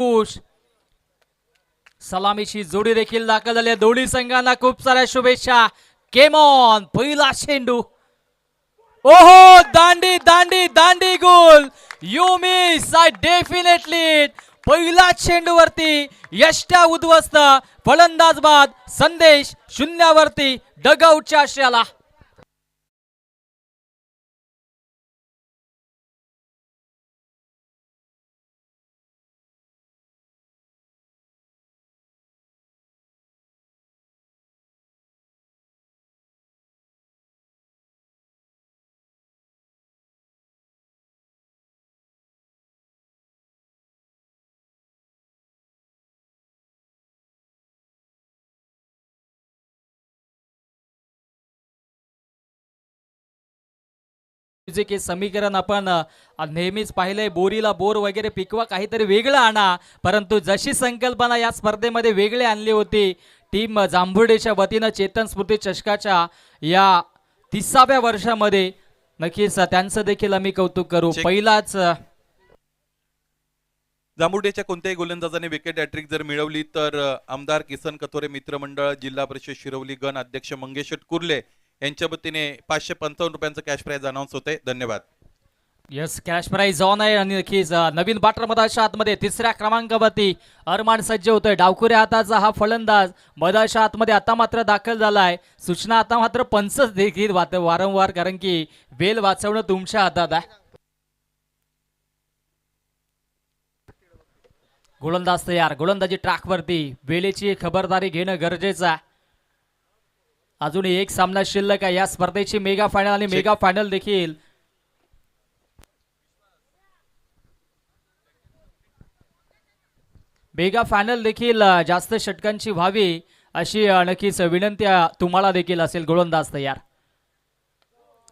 Push सलामीची जोडी देखील दाखल झाली. दोन्ही संघांना खूप साऱ्या शुभेच्छा. केम ऑन, पहिला चेंडू. ओहो, दांडी दांडी दांडी गोल. You miss, I definitely. पहिला चेंडूवरती यष्ट्या उद्ध्वस्त, फलंदाज बाद. संदेश शून्यावरती डगआउटच्या आशयाला. जे की समीकरण आपण नेहमीच पाहिलंय, बोरीला बोर वगैरे पिकवा, काहीतरी वेगळं आणा. परंतु जशी संकल्पना या स्पर्धेमध्ये वेगळी आणली होती टीम जांभुर्डेच्या वतीनं चेतन स्मृती चषकाच्या या 30व्या वर्षामध्ये, नक्कीच त्यांचं देखील आम्ही कौतुक करू. पहिलाच जांभुर्डेच्या कोणत्याही गोलंदाजाने विकेट हॅट्रिक जर मिळवली तर आमदार किसन कथोरे मित्रमंडळ, जिल्हा परिषद शिरवली गण अध्यक्ष मंगेश कुर्ले यांच्या वतीने 555 रुपयांचं कॅश प्राइज अनाउन्स होते. धन्यवाद. यस, कॅश प्राइज ऑन आहे. आणि नक्कीच नवीन बाटर मदाच्या आतमध्ये 3ऱ्या क्रमांकावरती अरमान सज्ज होतोय. डावखुऱ्या हाताचा हा फलंदाज मदाच्या आतमध्ये आता मात्र दाखल झालाय. सूचना आता मात्र पंचच देखील वारंवार, कारण की वेल वाचवणं तुमच्या हातात आहे. गोलंदाज तयार, गोलंदाजी ट्रॅकवरती. वेळेची खबरदारी घेणं गरजेचं आहे. अजूनही एक सामना शिल्लक आहे या स्पर्धेची. मेगा फायनल आणि मेगा फायनल देखील जास्त षटकांची व्हावी अशी नक्कीच विनंती तुम्हाला देखील असेल. गोलंदाज तयार.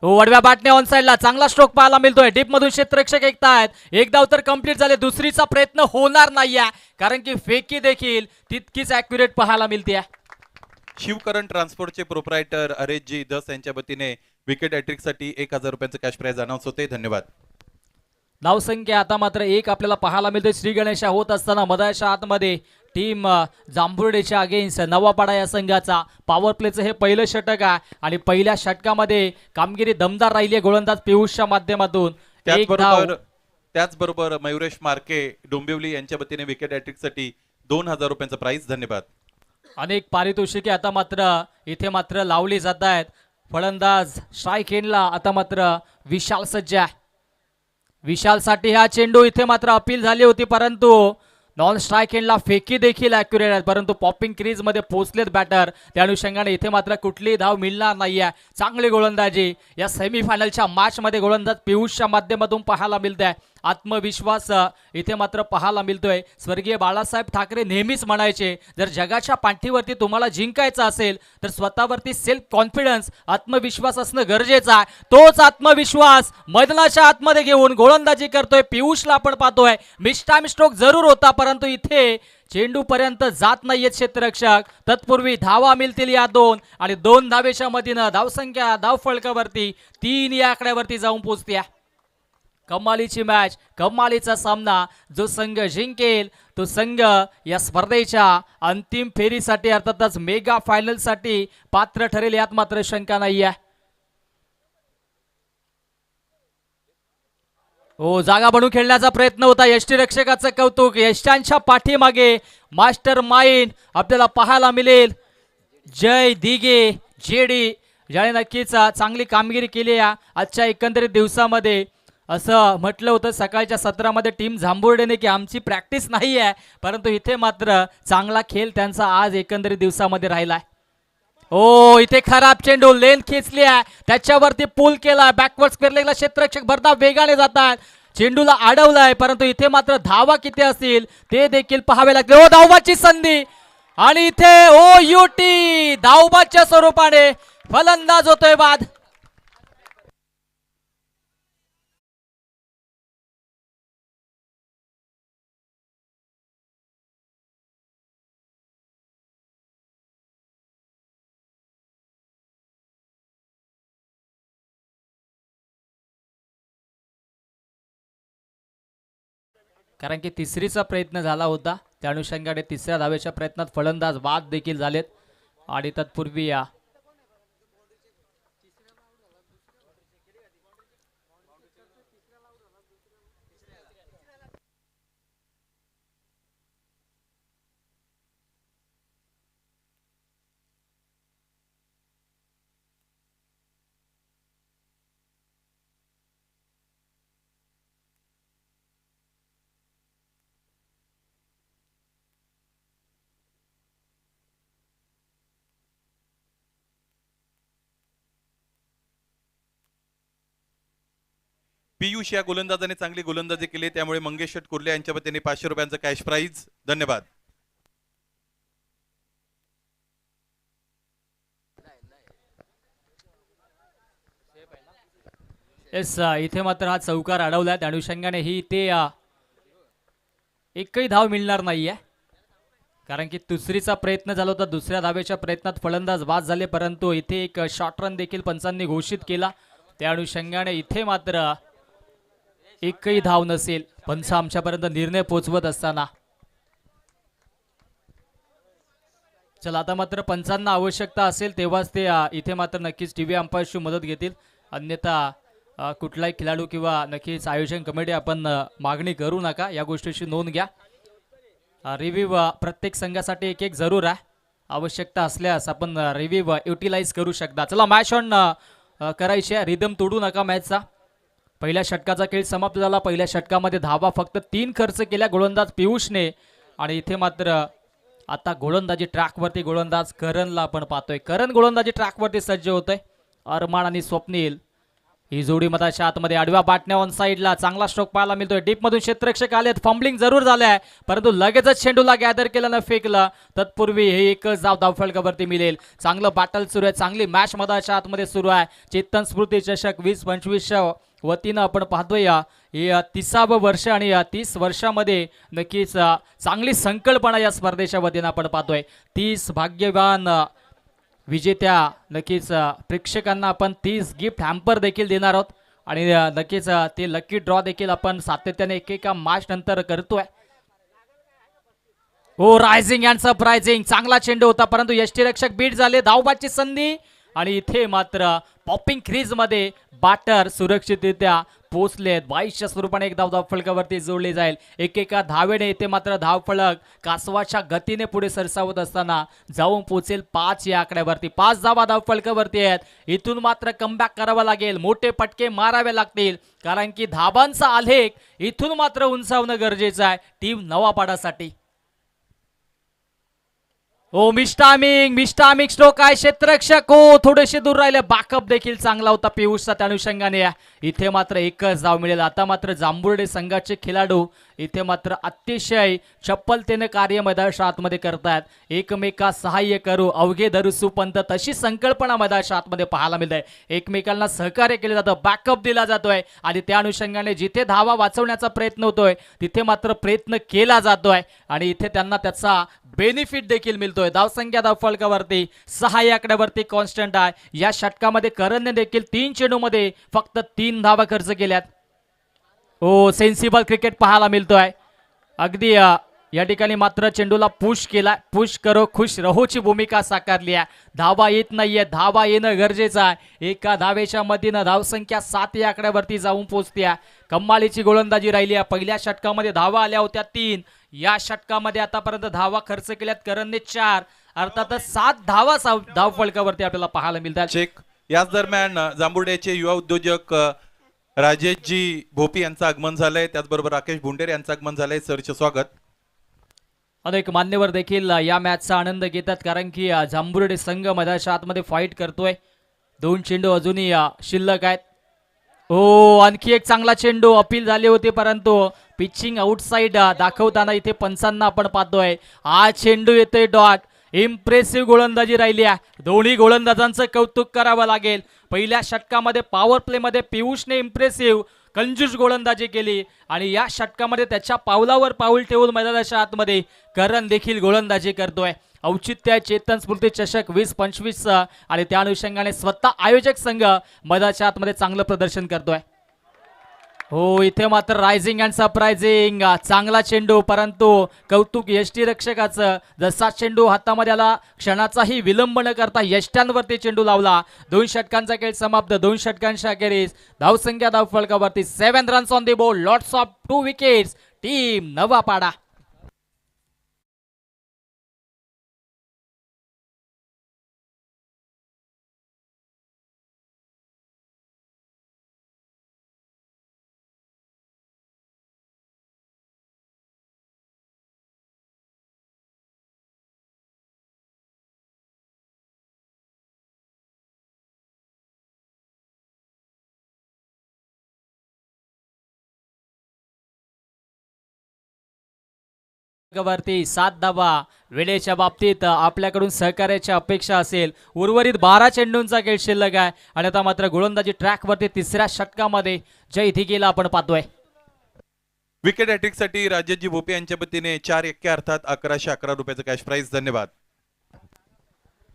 वडव्या बाटने ऑन साइडला चांगला स्ट्रोक पाहायला मिळतोय. डीप मधून क्षेत्ररक्षक ऐकतायत. एक धाव तर कंप्लीट झाले. दुसरीचा प्रयत्न होणार नाहीये, कारण की फेकी देखील तितकीच ऍक्युरेट पाहायला मिळते. शिवकरण ट्रान्सपोर्टचे प्रोप्रायटर अरेशजी दस यांच्या वतीने विकेट हॅट्रिक साठी 1000 रुपयांचं कॅश प्राइज अनाउन्स होते. धन्यवाद. धावसंख्या आता मात्र 1 आपल्याला पाहायला मिळते. श्री गणेशा होत असताना मदाच्या आतमध्ये टीम जांभुर्डेच्या अगेन्स्ट नवापाडा या संघाचा पॉवर प्लेचं हे पहिलं षटक आहे. आणि पहिल्या षटकामध्ये कामगिरी दमदार राहिली आहे गोलंदाज पियुषच्या माध्यमातून. त्याचबरोबर मयुरेश मार्के डोंबिवली यांच्या वतीने विकेट हॅट्रिक साठी 2000 रुपयांचं प्राइज. धन्यवाद. अनेक पारितोषिके आता मात्र इथे मात्र लावली जात आहेत. फलंदाज स्ट्राईक एंडला आता मात्र विशाल सज्ज आहे. विशालसाठी हा चेंडू इथे मात्र अपील झाली होती, परंतु नॉन स्ट्राईक एंडला फेकी देखील ॲक्युरेट आहेत. परंतु पॉपिंग क्रीज मध्ये पोहोचलेत बॅटर, त्या अनुषंगाने इथे मात्र कुठलीही धाव मिळणार नाहीये. चांगली गोलंदाजी या सेमीफायनलच्या मॅच मध्ये गोलंदाज पियुषच्या माध्यमातून पाहायला मिळत आहे. आत्मविश्वास इथे मात्र पाहायला मिळतोय. स्वर्गीय बाळासाहेब ठाकरे नेहमीच म्हणायचे, जर जगाच्या पाठीवरती तुम्हाला जिंकायचं असेल तर स्वतःवरती सेल्फ कॉन्फिडन्स, आत्मविश्वास असणं गरजेचं आहे. तोच आत्मविश्वास मैदानाच्या आतमध्ये घेऊन गोलंदाजी करतोय पियुषला आपण पाहतोय. मिस टाइम स्ट्रोक जरूर होता, परंतु इथे चेंडू पर्यंत जात नाहीयेत क्षेत्ररक्षक. तत्पूर्वी धावा मिळतील या 2 आणि 2 धावेच्या मदतीनं धावसंख्या धाव फलकावरती 3 या आकड्यावरती जाऊन पोहोचते. कमालीची मॅच, कमालीचा सामना. जो संघ जिंकेल तो संघ या स्पर्धेच्या अंतिम फेरीसाठी अर्थातच मेगा फायनल साठी पात्र ठरेल, यात मात्र शंका नाही आहे. हो, जागा बनवून खेळण्याचा प्रयत्न होता. यष्टीरक्षकाचं कौतुक. यष्टांच्या पाठीमागे मास्टर माइंड आपल्याला पाहायला मिळेल. जय दिगे जेडी, ज्याने नक्कीच चांगली कामगिरी केली आहे आजच्या एकंदरीत दिवसामध्ये. असं म्हटलं होतं सकाळच्या सत्रामध्ये टीम जांभुर्डेने की आमची प्रॅक्टिस नाही आहे, परंतु इथे मात्र चांगला खेळ त्यांचा आज एकंदरीत दिवसामध्ये राहिलाय. ओ, इथे खराब चेंडू, लेन खेचली आहे, त्याच्यावरती पूल केला. बॅकवर्ड स्क्वेअर लेगला क्षेत्ररक्षक भरधाव वेगाने जातात. चेंडूला अडवलाय, परंतु इथे मात्र धावा किती असतील ते देखील पाहावे लागले. ओ, धावबाची संधी आणि इथे ओ युटी धावबाच्या स्वरूपाने फलंदाज होतोय बाद. कारण की तिसरीचा प्रयत्न झाला होता, त्या अनुषंगाने तिसऱ्या धावेच्या प्रयत्नात फलंदाज बाद देखील झालेत आणि तत्पूर्वी या पियुष या गोलंदाजाने चांगली गोलंदाजी केली, त्यामुळे मंगेश शेट कुर्ले यांच्या वतीने 500 रुपयांचं कॅश प्राइज. धन्यवाद. येस, इथे मात्र हा चौकार अडवलाय, त्या अनुषंगाने ही ते एकही धाव मिळणार नाहीये, कारण की दुसरीचा प्रयत्न झाला होता. दुसऱ्या धावेच्या प्रयत्नात फलंदाज बाद झाले, परंतु इथे एक शॉर्ट रन देखील पंचांनी घोषित केला. त्या अनुषंगाने इथे मात्र एकही धाव नसेल. पंच आमच्यापर्यंत निर्णय पोहोचवत असताना चला आता मात्र पंचांना आवश्यकता असेल तेव्हाच ते इथे मात्र नक्कीच टीव्ही अंपायरची मदत घेतील, अन्यथा कुठलाही खेळाडू किंवा नक्कीच आयोजन कमिटी आपण मागणी करू नका. या गोष्टीची नोंद घ्या. रिव्ह्यू प्रत्येक संघासाठी एक एक जरूर आहे. आवश्यकता असल्यास आपण रिव्ह्यू युटिलाइज करू शकता. चला मॅच ऑन करायची आहे. रिदम तोडू नका मॅचचा. पहिल्या षटकाचा खेळ समाप्त झाला. पहिल्या षटकामध्ये धावा फक्त 3 खर्च केल्या गोलंदाज पियुषने, आणि इथे मात्र आता गोलंदाजी ट्रॅकवरती गोलंदाज करणला आपण पाहतोय. करण गोलंदाजी ट्रॅकवरती सज्ज होतोय. अरमान आणि स्वप्नील ही जोडी मधाच्या आतमध्ये आडव्या बाटण्या ऑन साईडला चांगला स्ट्रोक पाहायला मिळतोय. डीप मधून क्षेत्ररक्षक आलेत. फंबलिंग जरूर झालंय, परंतु लगेचच चेंडूला गॅदर केलं न फेकलं. तत्पूर्वी हे एकच धावफलकावरती मिळेल. चांगलं बॅटल सुरू आहे, चांगली मॅच मधाच्या आतमध्ये सुरू आहे. चेतन स्मृती चषक 20-25 वतीनं आपण पाहतोय हे 30वं वर्ष, आणि या 30 वर्षामध्ये नक्कीच चांगली संकल्पना या स्पर्धेच्या वतीनं आपण पाहतोय. 30 भाग्यवान विजेत्या नक्कीच प्रेक्षकांना आपण 30 गिफ्ट हॅम्पर देखील देणार आहोत, आणि नक्कीच ते लकी ड्रॉ देखील आपण सातत्याने एकेका मॅच नंतर करतोय. हो, रायझिंग अँड सरप्रायझिंग चांगला चेंडू होता, परंतु यष्टीरक्षक बीट झाले. धावबादची संधी, आणि इथे मात्र पॉपिंग क्रीज मध्ये बॅटर सुरक्षितरित्या पोहोचलेत. 22च्या स्वरूपाने एक धाव धावफलकावरती जोडली जाईल. एकेका धावेने इथे मात्र धावफलक कासवाच्या गतीने पुढे सरसावत असताना जाऊन पोहोचेल 5 या आकड्यावरती. 5 धावा धावफलकावरती आहेत. इथून मात्र कमबॅक करावा लागेल, मोठे पटके मारावे लागतील, कारण की धाबांचा आलेख इथून मात्र उंचावणं गरजेचं आहे टीम नवापाडासाठी. हो, मिस्टामिंग स्ट्रोक आहे. क्षेत्ररक्षक हो थोडेसे दूर राहिले. बॅकअप देखील चांगला होता पियुषचा, त्या अनुषंगाने इथे मात्र एकच धाव मिळेल. आता मात्र जांभुर्डे संघाचे खेळाडू इथे मात्र अतिशय चपलतेने कार्य मैदानाच्या आतमध्ये करतायत. एकमेका सहाय्य करू अवघे धरू सुपंत, तशी संकल्पना मैदानाच्या आतमध्ये पाहायला मिळते. एकमेकांना सहकार्य केले जातं, बॅकअप दिला जातोय, आणि त्या अनुषंगाने जिथे धावा वाचवण्याचा प्रयत्न होतोय तिथे मात्र प्रयत्न केला जातोय, आणि इथे त्यांना त्याचा बेनिफिट देखील मिळतोय. धावसंख्या धावफलकावरती 6 या आकड्यावरती कॉन्स्टंट आहे. या षटकामध्ये करणने देखील 3 चेंडूमध्ये फक्त 3 धावा खर्च केल्यात. हो, सेन्सिबल क्रिकेट पाहायला मिळतोय. अगदी या ठिकाणी मात्र चेंडूला पुश केला. पुश करो खुश रहोची भूमिका साकारली आहे. धावा येत नाहीये, धावा येणं गरजेचं आहे. एका धावेच्या मदतीनं धावसंख्या 7 या आकड्यावरती जाऊन पोहोचते. कमालीची गोलंदाजी राहिली आहे. पहिल्या षटकामध्ये धावा आल्या होत्या 3. या षटकामध्ये आतापर्यंत धावा खर्च केल्यात करणने 4. अर्थातच 7 धावा धावफलकावरती आपल्याला पाहायला मिळतात. चेक. याच दरम्यान जांभुर्ड्याचे युवा उद्योजक राजेशजी भोपी यांचं आगमन झालंय, त्याचबरोबर राकेश भुंडेर यांचं आगमन झालंय. सरचे स्वागत. अनेक मान्यवर देखील या मॅचचा आनंद घेतात, कारण की जांभुर्डे संघ मैदानाच्या आतमध्ये फाईट करतोय. 2 चेंडू अजूनही शिल्लक आहेत. हो, आणखी एक चांगला चेंडू अपील झाली होती, परंतु पिचिंग आउटसाइड दाखवताना इथे पंचांना आपण पाहतोय. हा चेंडू येतोय डॉट. इम्प्रेसिव्ह गोलंदाजी राहिली आहे. दोन्ही गोलंदाजांचं कौतुक करावं लागेल. पहिल्या षटकामध्ये पॉवर प्ले मध्ये पियुषने इम्प्रेसिव्ह कंजूस गोलंदाजी केली, आणि या षटकामध्ये त्याच्या पावलावर पाऊल ठेवून मैदानाच्या आतमध्ये करण देखील गोलंदाजी करतोय. औचित्य चेतन स्मृती चषक 20-25, आणि त्या अनुषंगाने स्वतः आयोजक संघ मैदानाच्या आतमध्ये चांगलं प्रदर्शन करतोय. हो, इथे मात्र रायझिंग अँड सरप्रायझिंग चांगला चेंडू, परंतु कौतुक यष्टीरक्षकाचं. जसा चेंडू हातामध्ये आला क्षणाचाही विलंब न करता यष्ट्यांवरती चेंडू लावला. 2 षटकांचा खेळ समाप्त. 2 षटकांच्या अखेरीस धावसंख्या धावफलकावरती 7 runs on the board, lots of 2 wickets. Team Navapada. वरती 7 धावा. वेळेच्या बाबतीत आपल्याकडून सहकार्याची अपेक्षा असेल. उर्वरित 12 चेंडूंचा खेळ शिल्लक आहे आणि आता मात्र गोलंदाजी ट्रॅकवरती तिसऱ्या षटकामध्ये जय धिगेला आपण पाहतोय. विकेट हॅट्रिक साठी राजेशजी भोपे यांच्या वतीने 4 एक्के अर्थात 1111 रुपयाचं कॅश प्राइज. धन्यवाद.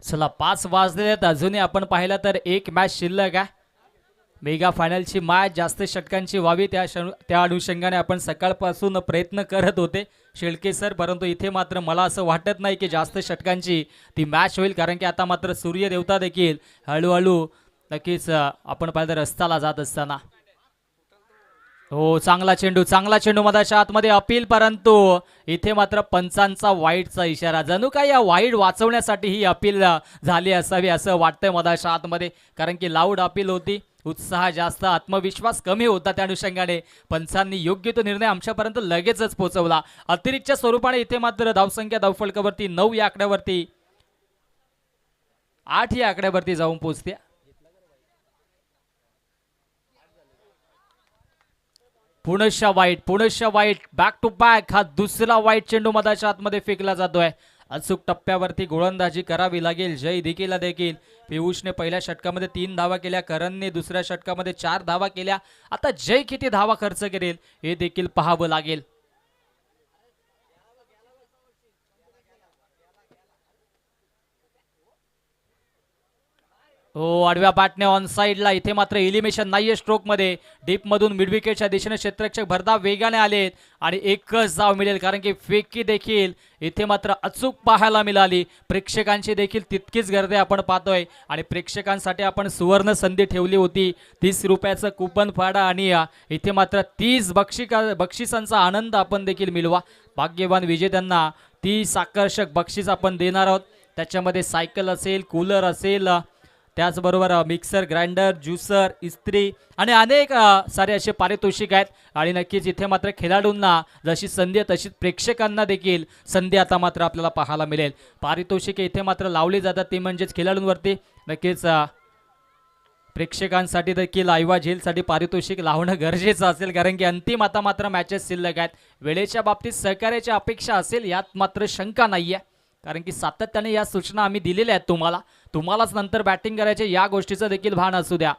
चला 5 वाजलेले आहेत. अजूनही आपण पाहिलं तर एक मॅच शिल्लक आहे. मेगा फायनलची मॅच जास्त षटकांची व्हावी त्या अनुषंगाने आपण सकाळपासून प्रयत्न करत होते शेळके सर, परंतु इथे मात्र मला असं वाटत नाही की जास्त षटकांची ती मॅच होईल, कारण की आता मात्र सूर्य देवता देखील हळूहळू नक्कीच आपण पाहिलं रस्त्याला जात असताना. हो, चांगला चेंडू मधाच्या आतमध्ये अपील, परंतु इथे मात्र पंचांचा वाईटचा इशारा. जणू काय या वाईट वाचवण्यासाठी ही अपील झाली असावी असं वाटतंय मधाच्या आतमध्ये, कारण की लाऊड अपील होती. उत्साह जास्त, आत्मविश्वास कमी होता. त्या अनुषंगाने पंचांनी योग्य तो निर्णय आमच्यापर्यंत लगेचच पोहोचवला. अतिरिक्तच्या स्वरूपाने इथे मात्र धावसंख्या धावफलकावरती 9 या आकड्यावरती 8 या आकड्यावरती जाऊन पोहोचते. पुनश्च वाईट बॅक टू बॅक. हा दुसरा वाईट चेंडू मधाच्या आतमध्ये फेकला जातोय. अचूक टप्प्यावरती गोलंदाजी करावी लागेल जय धिगेला देखील. पियुषने पहिल्या षटकामध्ये 3 धावा केल्या, करणने दुसऱ्या षटकामध्ये 4 धावा केल्या. आता जय किती धावा खर्च करेल हे देखील पाहावं लागेल. हो, आडव्या बॅटने ऑन साइडला. इथे मात्र एलिमिनेशन नाहीये स्ट्रोक मध्ये. डीप मधून मिड विकेटच्या दिशेने क्षेत्ररक्षक भरधाव वेगाने आलेत आणि एकच धाव मिळेल, कारण की फेकी देखील इथे मात्र अचूक पाहायला मिळाली. प्रेक्षकांची देखील तितकीच गर्दी आपण पाहतोय आणि प्रेक्षकांसाठी आपण सुवर्ण संधी ठेवली होती. 30 रुपयाचं कुपन फाडा आणि इथे मात्र 30 बक्षिसांचा आनंद आपण देखील मिळवा. भाग्यवान विजेत्यांना 30 आकर्षक बक्षीस आपण देणार आहोत. त्याच्यामध्ये सायकल असेल, कूलर असेल, त्याचबरोबर मिक्सर, ग्राइंडर, ज्युसर, इस्त्री आणि अनेक सारे असे पारितोषिक आहेत. आणि नक्कीच इथे मात्र खेळाडूंना जशी संधी आहे तशीच प्रेक्षकांना देखील संधी आता मात्र आपल्याला पाहायला मिळेल. पारितोषिके इथे मात्र लावली जातात, ते म्हणजेच खेळाडूंवरती. नक्कीच प्रेक्षकांसाठी देखील आयवा झेलसाठी पारितोषिक लावणं गरजेचं असेल, कारण की अंतिम आता मात्र मॅचेस शिल्लक आहेत. वेळेच्या बाबतीत सहकार्याची अपेक्षा असेल यात मात्र शंका नाहीये, कारण की सातत्याने या सूचना आम्ही दिलेल्या आहेत तुम्हालाच नंतर बॅटिंग करायचे या गोष्टीचं देखील भान असू द्या.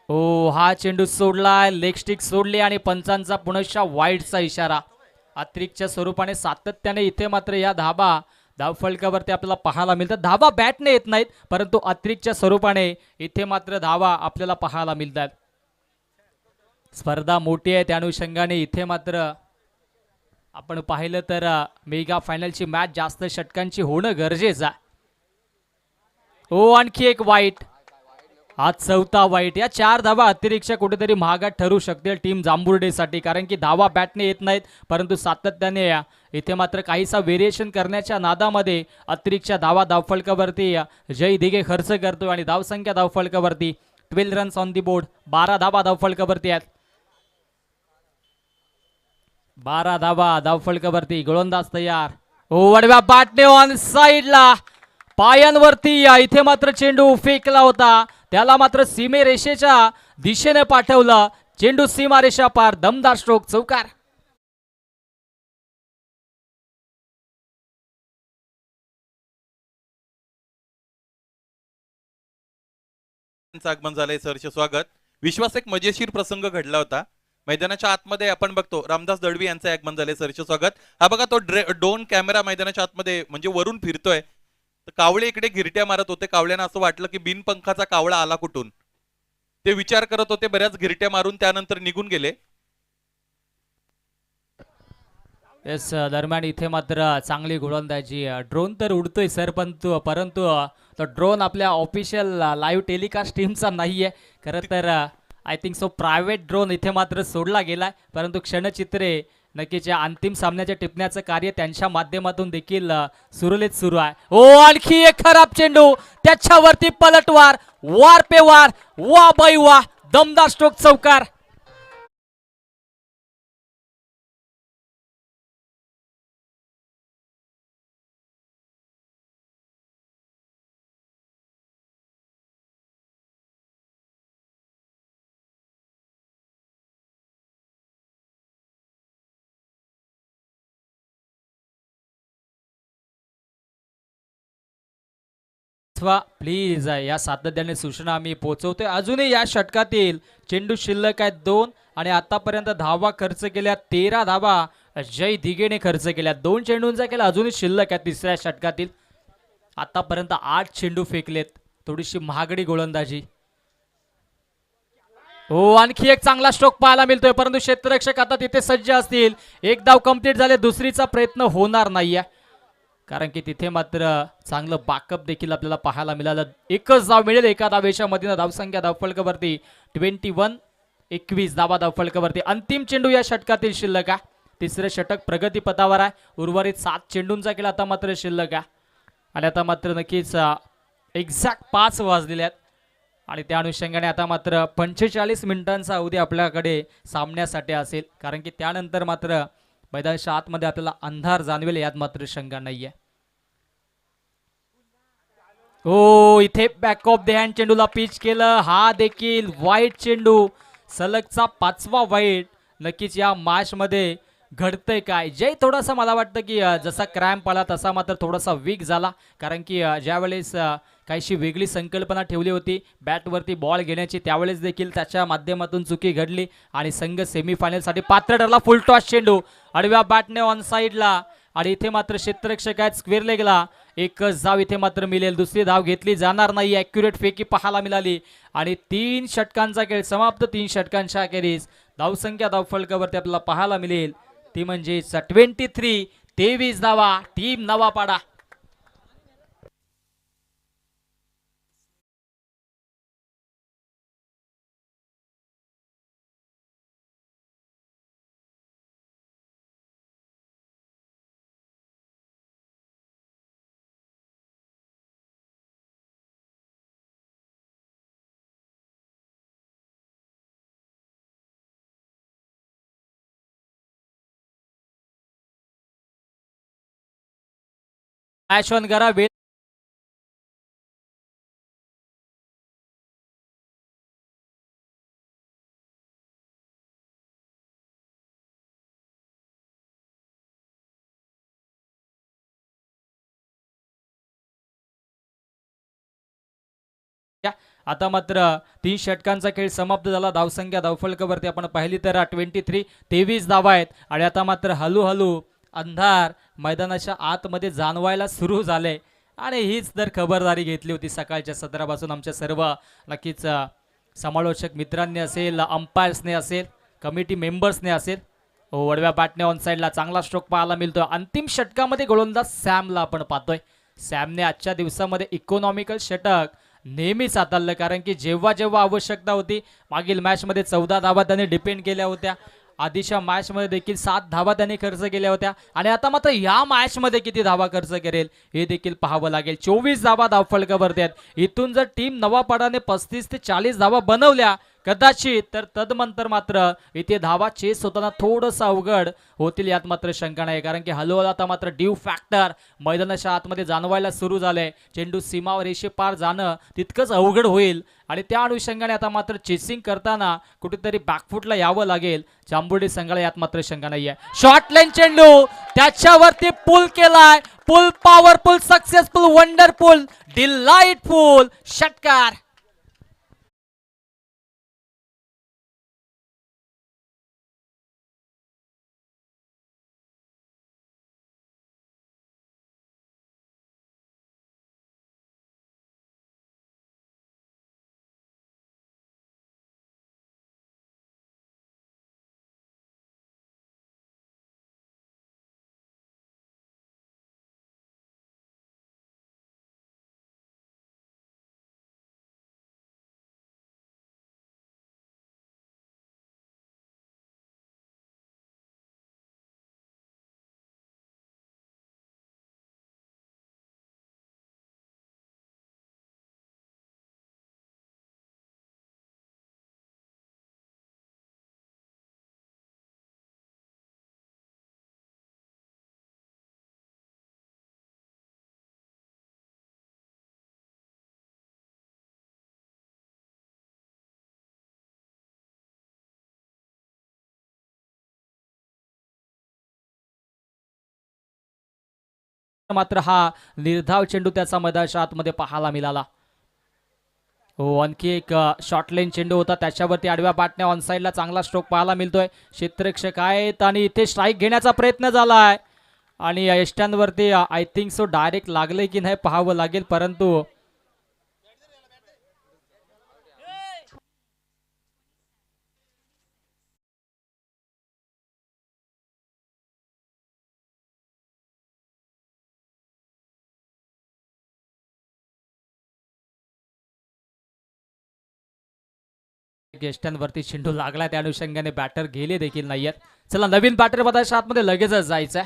हो, हा चेंडू सोडलाय, लेग स्टिक सोडली आणि पंचांचा पुनश्च वाईटचा इशारा. अतिरिक्तच्या स्वरूपाने सातत्याने इथे मात्र या धावफलकावरती आपल्याला पाहायला मिळतात. धावा बॅटने येत नाहीत, परंतु अतिरिक्तच्या स्वरूपाने इथे मात्र धावा आपल्याला पाहायला मिळतात. स्पर्धा मोठी आहे, त्या अनुषंगाने इथे मात्र आपण पाहिलं तर मेगा फायनलची मॅच जास्त षटकांची होणं गरजेचं आहे. हो, आणखी एक वाईट. हा 4था वाईट. या 4 धावा अतिरिक्त कुठेतरी महागात ठरू शकते टीम जांभुर्डेसाठी, कारण की धावा बॅटने येत नाहीत, परंतु सातत्याने इथे मात्र काहीसा व्हेरिएशन करण्याच्या नादामध्ये अतिरिक्तच्या धावा धावफलकावरती जय धिगे खर्च करतो आणि धावसंख्या धावफलकावरती 12 रन्स ऑन दी बोर्ड. 12 धावा धावफलकावरती आहेत. 12 धावा धावफलकावरती. गोलंदाज तयार. हो, वडव्या बॅटने ऑन साइडला पायांवरती इथे मात्र चेंडू फेकला होता, त्याला मात्र सीमेरेषेच्या दिशेने पाठवलं. चेंडू सीमारेषा पार. दमदार स्ट्रोक, चौकार. आगमन झालंय. सरचे स्वागत. विश्वास एक मजेशीर प्रसंग घडला होता मैदानाच्या आतमध्ये. आपण बघतो रामदास दळवी यांचं आगमन झाले. सरचे स्वागत. हा बघा तो ड्रोन कॅमेरा मैदानाच्या आतमध्ये म्हणजे वरून फिरतोय. कावळे इकडे गिरट्या मारत होते. कावळ्यांना असं वाटलं की बिनपंखाचा कावळा आला कुठून. ते विचार करत होते, बऱ्याच घिरट्या मारून त्यानंतर निघून गेले. येस, दरम्यान इथे मात्र चांगली गोलंदाजी. ड्रोन तर उडतोय सर, परंतु तो ड्रोन आपल्या ऑफिशियल लाईव्ह टेलिकास्ट टीमचा नाही आहे. खरं तर I think so private drone इथे मात्र सोडला गेलाय, परंतु क्षणचित्रे नक्कीच या अंतिम सामन्याच्या टिपण्याचं कार्य त्यांच्या माध्यमातून देखील सुरळीत सुरू आहे. ओ, आणखी एक खराब चेंडू, त्याच्यावरती पलटवार, वार पे वार, वा बाई वा, दमदार स्ट्रोक, चौकार. प्लीज या सातत्याने सूचना आम्ही पोहोचवतोय. अजूनही या षटकातील चेंडू शिल्लक आहेत 2 आणि आतापर्यंत धावा खर्च केल्या 13 धावा जय दिघेने खर्च केल्या. 2 चेंडूंचा केला, अजूनही शिल्लक आहे तिसऱ्या षटकातील. आतापर्यंत 8 चेंडू फेकलेत. थोडीशी महागडी गोलंदाजी. हो, आणखी एक चांगला स्ट्रोक पाहायला मिळतोय, परंतु क्षेत्ररक्षक आता तिथे सज्ज असतील. एक धाव कंप्लीट झाले, दुसरीचा प्रयत्न होणार नाहीये, कारण की तिथे मात्र चांगलं बॅकअप देखील आपल्याला पाहायला मिळालं. एकच धाव मिळेल एका धावेच्या मधीनं. धावसंख्या धावफलकावरती 21 धावा धावफलकावरती. अंतिम चेंडू या षटकातील शिल्लक आहे. तिसरे षटक प्रगतीपथावर आहे. उर्वरित 7 चेंडूंचा केला आता मात्र शिल्लक आहे. आणि आता मात्र नक्कीच एक्झॅक्ट 5 वाजलेले आहेत आणि त्या अनुषंगाने आता मात्र 45 मिनिटांचा अवधी आपल्याकडे सामन्यासाठी असेल, कारण की त्यानंतर मात्र मैदानाच्या आतमध्ये आपल्याला अंधार जाणवेल, यात मात्र शंका नाहीये. हो, इथे बॅक ऑफ द हँड चेंडूला पिच केलं. हा देखील वाईट चेंडू, सलगचा 5वा वाईट. नक्कीच या मॅच मध्ये घडतंय काय. जय थोडासा मला वाटतं की जसा क्रॅम्प आला तसा मात्र थोडासा वीक झाला, कारण की ज्यावेळेस काहीशी वेगळी संकल्पना ठेवली होती बॅटवरती बॉल घेण्याची, त्यावेळेस देखील त्याच्या माध्यमातून चुकी घडली आणि संघ सेमीफायनलसाठी पात्र ठरला. फुल टॉस चेंडू आडव्या बॅटने ऑन साईडला आणि इथे मात्र क्षेत्ररक्षक आहेत स्क्वेअर लेगला. एकच धाव इथे मात्र मिळेल, दुसरी धाव घेतली जाणार नाही. ॲक्युरेट फेकी पाहायला मिळाली आणि 3 षटकांचा खेळ समाप्त. 3 षटकांच्या अखेरीस धावसंख्या धावफलकावरती आपल्याला पाहायला मिळेल ती म्हणजे 23 धावा. टीम नवापाडा. मॅच ऑन करा. आता मात्र 3 षटकांचा खेळ समाप्त झाला. धावसंख्या धावफलकावरती आपण पाहिली तर 23 धावा आहेत आणि आता मात्र हळूहळू अंधार मैदानाच्या आतमध्ये जाणवायला सुरू झाले आणि हीच तर खबरदारी घेतली होती सकाळच्या सत्रापासून आमच्या सर्व नक्कीच समालोचक मित्रांनी असेल, अंपायर्सने असेल, कमिटी मेंबर्सने असेल. वडव्या बॅटने ऑन साईडला चांगला स्ट्रोक पाहायला मिळतोय. अंतिम षटकामध्ये गोलंदाज सॅमला आपण पाहतोय. सॅमने आजच्या दिवसामध्ये इकॉनॉमिकल षटक नेहमीच हाताळलं, कारण की जेव्हा जेव्हा आवश्यकता होती, मागील मॅचमध्ये 14 धावा त्याने डिपेंड केल्या होत्या, आधीच्या मॅचमध्ये देखील 7 धावा त्याने खर्च केल्या होत्या आणि आता मात्र या मॅचमध्ये किती धावा खर्च करेल हे देखील पाहावं लागेल. 24 धावा धावफलकावरती आहेत. इथून जर टीम नवापाडाने 35 ते 40 धावा बनवल्या कदाचित, तर तदनंतर मात्र इथे धावा चेस होताना थोडंसं अवघड होतील, यात मात्र शंका नाही, कारण की हळूहळू आता मात्र ड्यू फॅक्टर मैदानाच्या आतमध्ये जाणवायला सुरू झालंय. चेंडू सीमा रेषे पार जाणं तितकंच अवघड होईल आणि त्या अनुषंगाने आता मात्र चेसिंग करताना कुठेतरी बॅकफुटला यावं लागेल जांभुर्डी संघाला, यात मात्र शंका नाहीये. शॉर्ट लाईन चेंडू, त्याच्यावरती पुल केलाय. पुल पॉवरफुल, सक्सेसफुल, वंडरफुल, डिलाइटफुल षटकार. मात्र हा निर्धाव चेंडू त्याचा मैदानाच्या आतमध्ये पाहायला मिळाला. हो, आणखी एक शॉर्ट लेन चेंडू होता, त्याच्यावरती आडव्या पाटण्या ऑन साईडला चांगला स्ट्रोक पाहायला मिळतोय. क्षेत्ररक्षक आहेत आणि इथे स्ट्राईक घेण्याचा प्रयत्न झालाय आणि यष्ट्यांवरती आय थिंक सो डायरेक्ट लागले की नाही पाहावं लागेल, परंतु यष्ट्यांवरती चेंडू लागला, त्या अनुषंगाने बॅटर गेले देखील नाहीयेत. चला नवीन बॅटर पदाच्या आतमध्ये लगेचच जायचंय.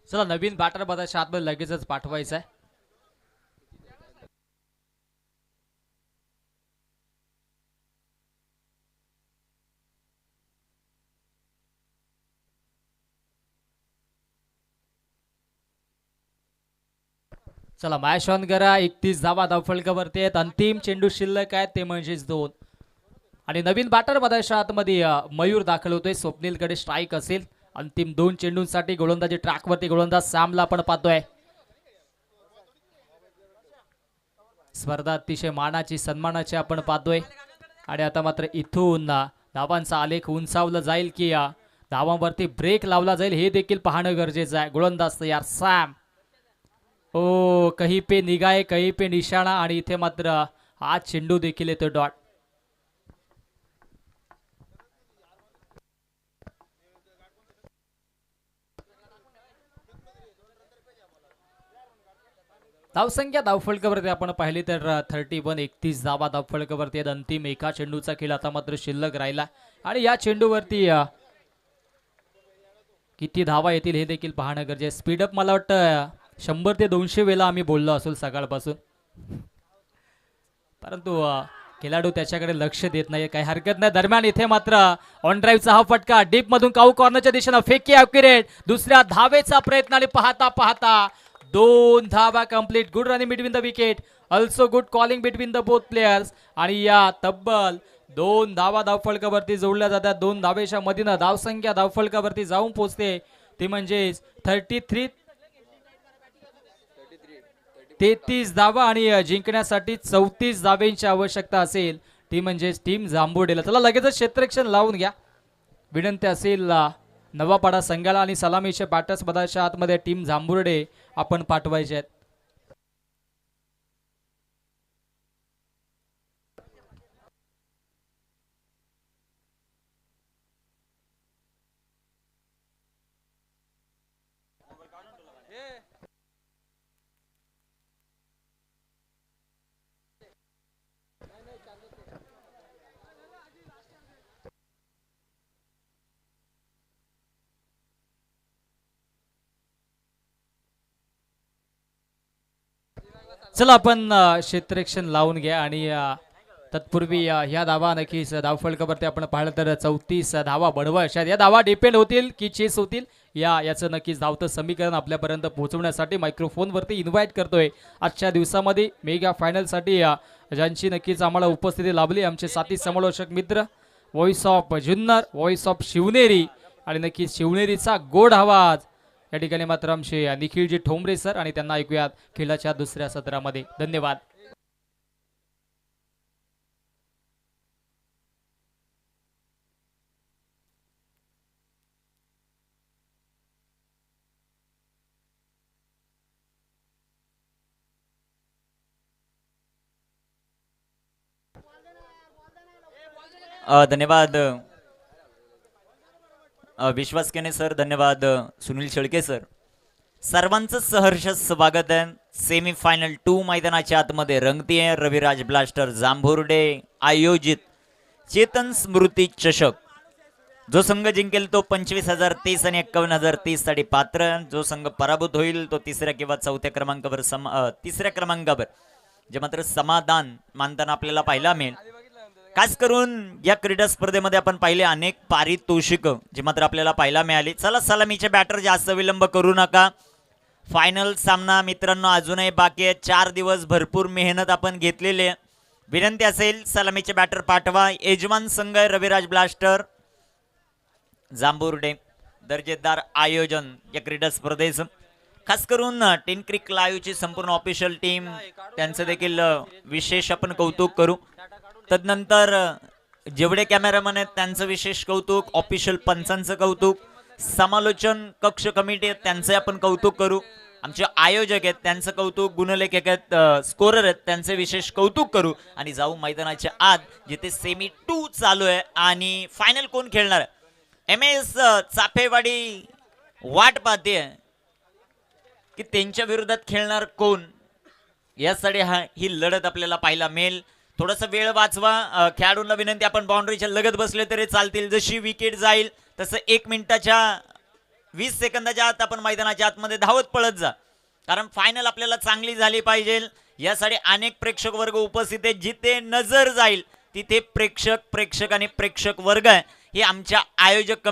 चला नवीन बॅटर पदाच्या आतमध्ये लगेचच पाठवायचं आहे. चला मॅच ऑन करा. 31 धावा धावफलकावरती आहेत. अंतिम चेंडू शिल्लक आहेत, ते म्हणजेच 2. आणि नवीन बॅटर पदाच्या आतमध्ये मयूर दाखल होतोय. स्वप्नीलकडे स्ट्राईक असेल. अंतिम 2 चेंडूंसाठी गोलंदाजी ट्रॅकवरती गोलंदाज सॅमला आपण पाहतोय. स्पर्धा अतिशय मानाची सन्मानाची आपण पाहतोय. आणि आता मात्र इथून धावांचा आलेख उंचावला जाईल की धावांवरती ब्रेक लावला जाईल हे देखील पाहणं गरजेचं आहे. गोलंदाज तयार सॅम. ओ, कहीं पे निगाहे कहीं पे निशाणा आणि इथे मात्र हा चेंडू देखील येतो डॉट. धावसंख्या धावफलकावरती आपण पाहिली तर 31 धावा धावफलकावरती आहेत. अंतिम एका चेंडूचा खेळ आता मात्र शिल्लक राहिला आणि या चेंडूवरती किती धावा येतील हे देखील पाहणं गरजेचं. स्पीडअप मला वाटतं 100 ते 200 वेळा आम्ही बोललो असेल सकाळपासून, परंतु खेळाडू त्याच्याकडे लक्ष देत नाही. काही हरकत नाही. दरम्यान इथे मात्र ऑन ड्राईव्हचा हा फटका डीप मधून काऊ कॉर्नरच्या दिशेनं फेकी ॲक्युरेट. दुसऱ्या धावेचा प्रयत्न आणि पाहता पाहता 2 धावा complete. Good running between the wicket, also good calling between the both players. आणि या तब्बल 2 धावा धावफलकावरती जोडल्या जातात. 2 धावेच्या मधीनं धावसंख्या धावफलकावरती जाऊन पोहोचते, ती म्हणजे 33 धावा आणि जिंकण्यासाठी 34 धावेंची आवश्यकता असेल, ती म्हणजे टीम जांभुर्डेला. चला लगेचच क्षेत्ररक्षण लावून घ्या. विनंती असेल नवापाडा संघाला आणि सलामीच्या बॅटर्स पदाच्या आतमध्ये टीम जांभुर्डे आपण पाठवायचे आहेत. चला आपण क्षेत्ररक्षण लावून घ्या आणि तत्पूर्वी ह्या धावा नक्कीच धावफलकावरती आपण पाहिलं तर 34 धावा बडवायच्या. या धावा डिपेंड होतील की चेस होतील याचं नक्कीच धावतं समीकरण आपल्यापर्यंत पोहोचवण्यासाठी मायक्रोफोनवरती इन्व्हाइट करतोय. आजच्या दिवसामध्ये मेगा फायनलसाठी ज्यांची नक्कीच आम्हाला उपस्थिती लाभली, आमचे साथी समालोचक मित्र voice of Junnar, voice of Shivneri आणि नक्कीच शिवनेरीचा गोड आवाज या ठिकाणी मात्र आमचे निखिलजी ठोंबरे सर, आणि त्यांना ऐकूयात खेळाच्या दुसऱ्या सत्रामध्ये. धन्यवाद. धन्यवाद विश्वास केने सर, धन्यवाद सुनील शेळके सर. सर्वांचं सहर्ष स्वागत आहे. सेमीफायनल 2 मैदानाच्या आतमध्ये रंगतीये रविराज ब्लास्टर जांभुर्डे आयोजित चेतन स्मृती चषक जो संघ जिंकेल तो 25,030 आणि 51,030 साठी पात्र. जो संघ पराभूत होईल तो तिसऱ्या किंवा चौथ्या क्रमांकावर तिसऱ्या क्रमांकावर जे मात्र समाधान मानताना आपल्याला पाहायला मिळेल. खास करून या क्रीडा स्पर्धेमध्ये आपण पाहिले अनेक पारितोषिक जे मात्र आपल्याला पाहायला मिळाली. चला सलामीचे बॅटर जास्त विलंब करू नका. फायनल सामना मित्रांनो अजूनही बाकी आहे. 4 दिवस भरपूर मेहनत आपण घेतलेली आहे. विनंती असेल सलामीचे बॅटर पाठवा. यजमान संघ आहे रविराज ब्लास्टर जांभुर्डे. दर्जेदार आयोजन या क्रीडा स्पर्धेचं. खास करून टेन क्रिक लाईव्हची संपूर्ण ऑफिशियल टीम त्यांचं देखील विशेष आपण कौतुक करू. तदनंतर जेवढे कॅमेरामॅन आहेत त्यांचं विशेष कौतुक. ऑफिशियल पंचांचं कौतुक. समालोचन कक्ष कमिटी आहेत त्यांचे आपण कौतुक करू. आमचे आयोजक आहेत त्यांचं कौतुक. गुणलेखक आहेत, स्कोरर आहेत त्यांचे विशेष कौतुक करू. आणि जाऊ मैदानाच्या आत जिथे सेमी 2 चालू आहे आणि फायनल कोण खेळणार आहे. MS चाफेवाडी वाट पाहते की त्यांच्या विरोधात खेळणार कोण. यासाठी ही लढत आपल्याला पाहायला मिळेल. थोडासा वेळ वाचवा. खेळाडूंना विनंती आपण बाउंड्रीच्या लगत बसले तरी चालतील. जशी विकेट जाईल तसं 1 मिनिटाच्या 20 सेकंदाच्या आत आपण मैदानाच्या आतमध्ये धावत पळत जा. कारण फायनल आपल्याला चांगली झाली पाहिजे. यासाठी अनेक प्रेक्षक वर्ग उपस्थित आहेत. जिथे नजर जाईल तिथे प्रेक्षक आणि प्रेक्षक वर्ग आहे. हे आमच्या आयोजक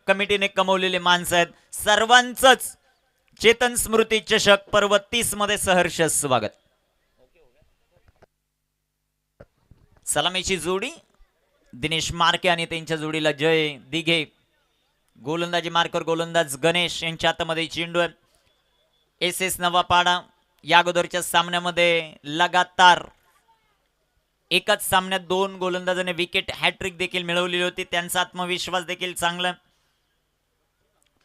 कमिटीने कमवलेले माणसं आहेत. सर्वांचंच चेतन स्मृती चषक पर्व 30 मध्ये सहर्ष स्वागत. सलामीची जोडी दिनेश मार्के आणि त्यांच्या जोडीला जय दिघे. गोलंदाजी मार्कर गोलंदाज गणेश यांच्या हातामध्ये चेंडू आहे. SS नवापाडा या अगोदरच्या सामन्यामध्ये लगातार एकाच सामन्यात 2 गोलंदाजांनी विकेट हॅट्रिक देखील मिळवलेली होती. त्यांचा आत्मविश्वास देखील चांगला.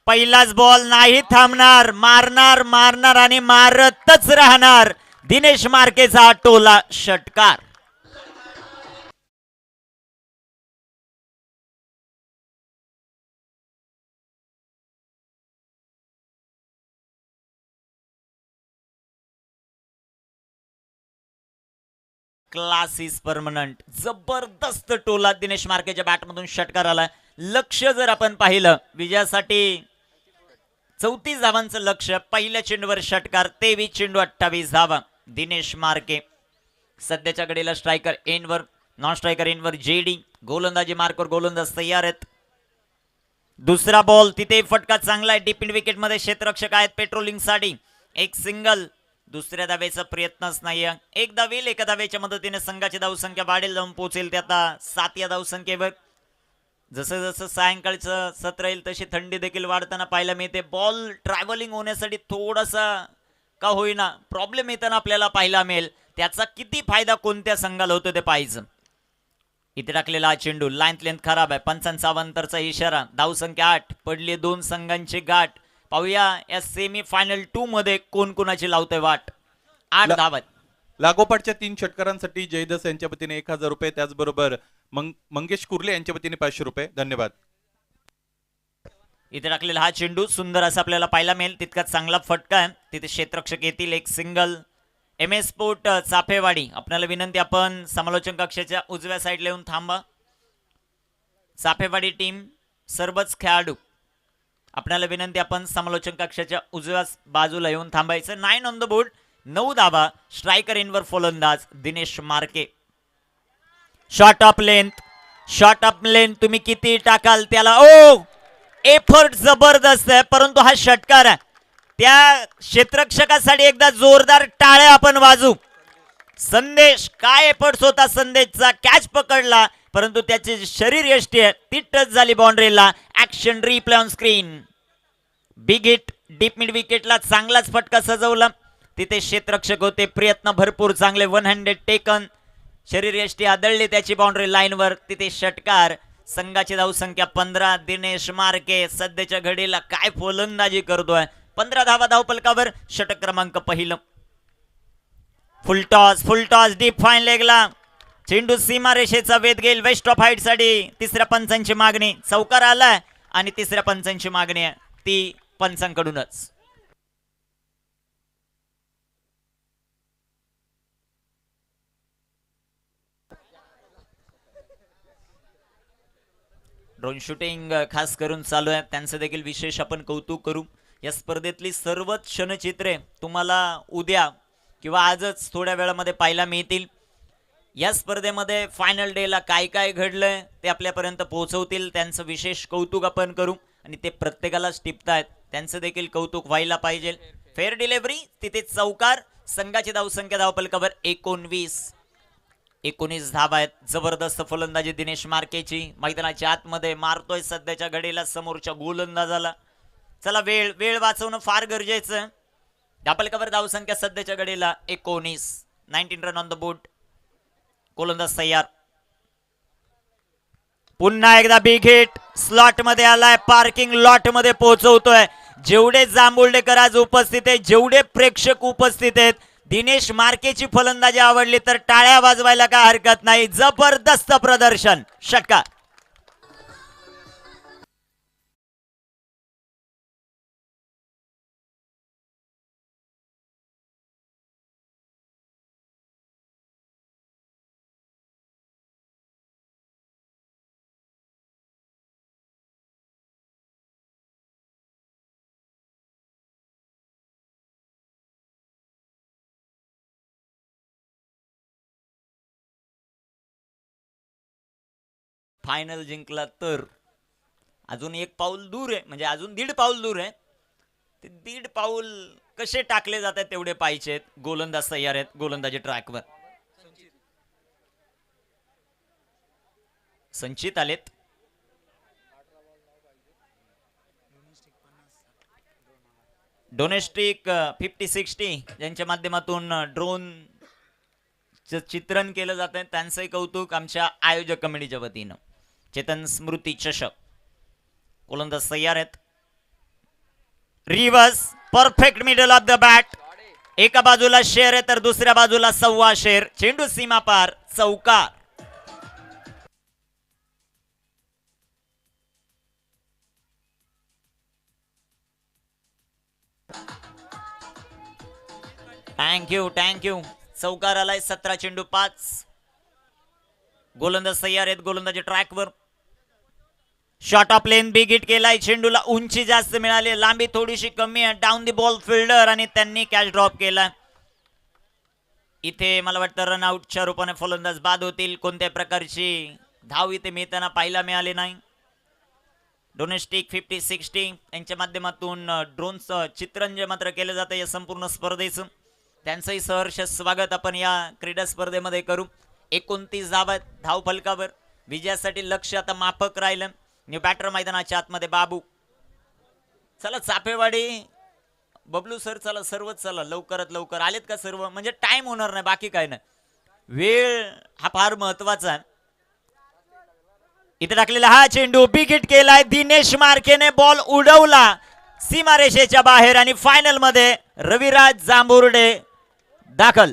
पहिलाच बॉल नाही थांबणार. मारणार आणि मारतच राहणार. दिनेश मार्केचा टोला षटकार. Class is permanent. जबरदस्त टोला दिनेश मार्केच्या बॅटमधून षटकार आला. लक्ष जर आपण पाहिलं विजयासाठी 34 धावांचं लक्ष. पहिल्या चेंडूवर षटकार. 23 चेंडू 28 धावा. दिनेश मार्के सध्याच्या घडीला स्ट्रायकर एंडवर, नॉन स्ट्रायकर एंडवर JD. गोलंदाजी मार्कर गोलंदाज तयार आहेत. दुसरा बॉल तिथे फटका चांगला आहे. डीप इन विकेट मध्ये क्षेत्ररक्षक आहेत पेट्रोलिंग साठी. एक सिंगल. दुसऱ्या धावेचा प्रयत्नच नाही. एक धावेल. एका धावेच्या मदतीने संघाची धावसंख्या वाढेल जाऊन पोहोचेल ते आता 7 या धावसंख्येवर. जसं जसं सायंकाळचं सत्र येईल तशी थंडी देखील वाढताना पाहायला मिळते. बॉल ट्रॅव्हलिंग होण्यासाठी थोडासा का होईना प्रॉब्लेम येताना आपल्याला पाहायला मिळेल. त्याचा किती फायदा कोणत्या संघाला होतो ते पाहायचं. इथे टाकलेला हा चेंडू लेंथ खराब आहे. 55 अंतरचा इशारा. धावसंख्या 8. पडली 2 संघांची गाठ. पाहूया या सेमी फायनल 2 मध्ये कोण कोणाची लावतोय वाट. 8 धावा. लागोपाठच्या 3 षटकारांसाठी जयदस यांच्या वतीने 1,000 रुपये. त्याचबरोबर मंगेश कुर्ले यांच्या वतीने 500 रुपये. धन्यवाद. इथे टाकलेला हा चेंडू सुंदर असं आपल्याला पाहायला मिळेल. तितकाच चांगला फटका आहे. तिथे क्षेत्ररक्षक येतील. एक सिंगल. MS स्पोर्ट चाफेवाडी आपल्याला विनंती आपण समालोचन कक्षाच्या उजव्या साईडला येऊन थांबा. चाफेवाडी टीम सर्वच खेळाडू आपल्याला विनंती आपण समालोचन कक्षाच्या उजव्या बाजूला येऊन थांबायचं. 9 ऑन द बोर्ड. 9 धावा. स्ट्रायकर इनवर फलंदाज दिनेश मार्के. शॉट ऑफ लेंथ तुम्ही किती टाकाल त्याला. ओ एफर्ट जबरदस्त आहे परंतु हा षटकार आहे. त्या क्षेत्ररक्षकासाठी एकदा जोरदार टाळ्या आपण वाजू. संदेश काय एफर्ट्स होता संदेशचा. कॅच पकडला परंतु त्याची शरीर यष्टी आहे ती टच झाली बाउंड्रीला. Action replay on screen. Big hit. Deep mid विकेटला चांगलाच फटका सजवला. तिथे क्षेत्ररक्षक होते. प्रयत्न भरपूर चांगले. 100 टेकन. शरीर यष्टी आदळली त्याची बाउंड्री लाईनवर. तिथे षटकार. संघाची धावसंख्या 15. दिनेश मार्के सध्याच्या घडीला काय फलंदाजी करतोय. 15 धावा धावपलकावर. षटक क्रमांक पहिलं. फुल टॉस डीप फाईन लेगला. चेंडू सीमा रेषेचा वेध घेईल. वेस्ट ऑफ हाईट साठी तिसऱ्या पंचांची मागणी. चौकार आलाय आणि तिसऱ्या पंचांची मागणी आहे ती पंचांकडूनच. ड्रोन शूटिंग खास करून चालू आहे, त्यांचं देखील विशेष आपण कौतुक करू. या स्पर्धेतली सर्वच क्षणचित्रे तुम्हाला उद्या किंवा आजच थोड्या वेळामध्ये पाहायला मिळतील. या स्पर्धेमध्ये फायनल डेला काय काय घडलंय ते आपल्यापर्यंत पोहोचवतील, त्यांचं विशेष कौतुक आपण करू. आणि ते प्रत्येकालाच टिपतायत, त्यांचं देखील कौतुक व्हायला पाहिजे. फेअर डिलिव्हरी, तिथे चौकार. संघाची धावसंख्या धावपलकावर 19 धावा आहेत. जबरदस्त फलंदाजी दिनेश मार्केची, मैदानाच्या आतमध्ये मारतोय सध्याच्या घडीला समोरच्या गोलंदाजाला. चला वेळ वाचवणं फार गरजेचं. धावपलकावर धावसंख्या सध्याच्या घडीला 19 रन ऑन द बोर्ड. गोलंदाज तयार. पुन्हा एकदा बिग हिट स्लॉट मध्ये आलाय, पार्किंग लॉट मध्ये पोहोचवतोय. जेवढे जांभुर्डेकर आज उपस्थित आहेत, जेवढे प्रेक्षक उपस्थित आहेत, दिनेश मार्केची फलंदाजी आवडली तर टाळ्या वाजवायला काय हरकत नाही. जबरदस्त प्रदर्शन, षटकार. फायनल जिंकला तर अजून एक पाऊल दूर आहे, म्हणजे अजून 1.5 पाऊल दूर आहे. ते 1.5 पाऊल कसे टाकले जातात तेवढे पाहिजे. गोलंदाज तयार आहेत, गोलंदाजी ट्रॅकवर. संचित आलेत. डोमेस्टिक 50-60 यांच्या माध्यमातून ड्रोन चित्रण केलं जात आहे, त्यांचंही कौतुक आमच्या आयोजक कमिटीच्या वतीनं. चेतन स्मृती चषक. गोलंदाज तयार आहेत. Reverse, perfect middle of the bat. एका बाजूला शेर आहे तर दुसऱ्या बाजूला सव्वा शेर. चेंडू सीमा पार, चौकार. थँक्यू. चौकार आलाय. 17 चेंडू 5. गोलंदाज तयार आहेत, गोलंदाजी ट्रॅकवर. Shot of lane big hit केलाय. चेंडूला उंची जास्त मिळाली, लांबी थोडीशी कमी आहे. डाऊन दी बॉल फिल्डर आणि त्यांनी कॅच ड्रॉप केला. इथे मला वाटतं रनआउटच्या रूपाने फलंदाज बाद होतील. कोणत्या प्रकारची धाव इथे मिळताना पाहायला मिळाली नाही. डोमेस्टिक 50-60 यांच्या माध्यमातून ड्रोनचं चित्रण जे मात्र केलं जातं या संपूर्ण स्पर्धेचं, त्यांचंही सहर्ष स्वागत आपण या क्रीडा स्पर्धेमध्ये करू. 29 धावा धाव फलकावर. विजयासाठी लक्ष आता माफक राहिलं. न्यू बॅटर मैदानाच्या आतमध्ये बाबू. चला चापेवाडी बबलू सर, चला सर्वच चला लवकरात लवकर आलेत का सर्व, म्हणजे टाइम होणार नाही, बाकी काय नाही. वेळ हा फार महत्वाचा. इथे टाकलेला हा चेंडू बिग हिट केलाय. दिनेश मार्केने बॉल उडवला सीमारेषेच्या बाहेर आणि फायनल मध्ये रविराज जांभुर्डे दाखल.